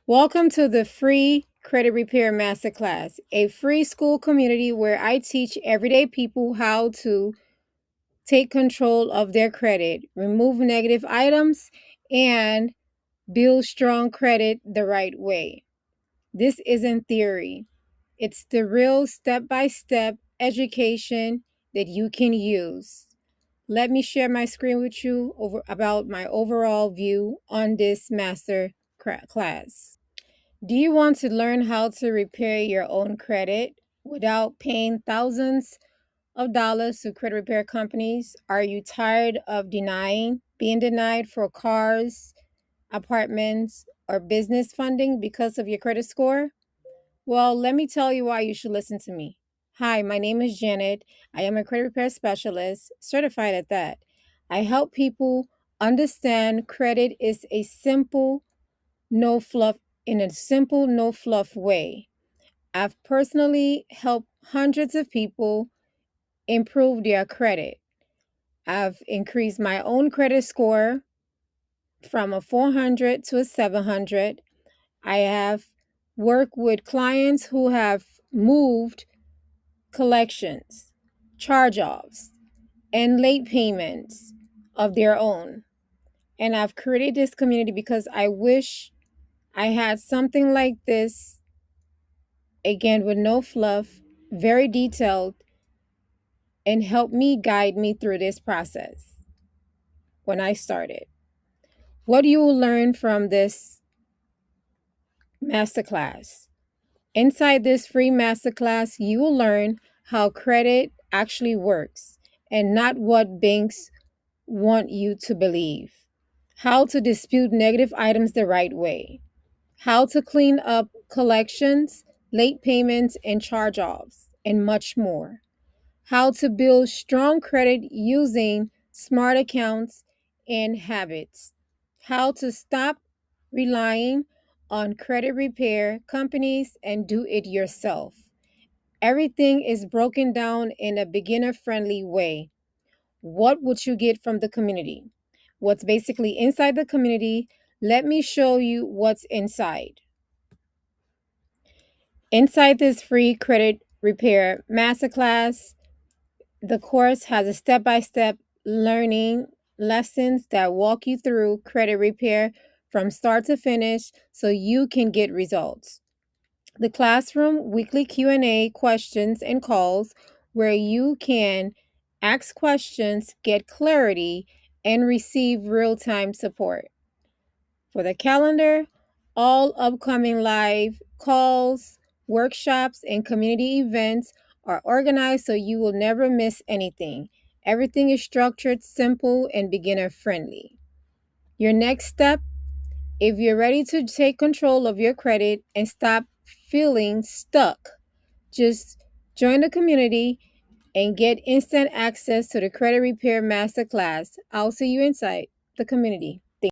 Welcome to the free Credit Repair Masterclass, a free school community where I teach everyday people how to take control of their credit, remove negative items, and build strong credit the right way. This isn't theory, it's the real step by step education that you can use. Let me share my screen with you about my overall view on this master class. Do you want to learn how to repair your own credit without paying thousands of dollars to credit repair companies? Are you tired of being denied for cars, apartments, or business funding because of your credit score? Well, let me tell you why you should listen to me. Hi, my name is Janet. I am a credit repair specialist, certified at that. I help people understand credit is no fluff a simple, no fluff way. I've personally helped hundreds of people improve their credit. I've increased my own credit score from a 400 to a 700. I have worked with clients who have moved collections, charge offs, and late payments of their own. And I've created this community because I wish I had something like this, again, with no fluff, very detailed, and help me guide me through this process when I started. What you will learn from this masterclass. Inside this free masterclass, you will learn how credit actually works and not what banks want you to believe. How to dispute negative items the right way. How to clean up collections, late payments, and charge offs, and much more. How to build strong credit using smart accounts and habits. How to stop relying on credit repair companies and do it yourself. Everything is broken down in a beginner friendly way. What would you get from the community? What's basically inside the community? Let me show you what's inside. Inside this free credit repair masterclass, the course has a step by step learning lessons that walk you through credit repair from start to finish so you can get results. The classroom weekly Q&A questions and calls where you can ask questions, get clarity, and receive real-time support. For the calendar, all upcoming live calls, workshops, and community events are organized so you will never miss anything. Everything is structured, simple, and beginner friendly. Your next step, if you're ready to take control of your credit and stop feeling stuck, just join the community and get instant access to the Credit Repair Masterclass. I'll see you inside the community.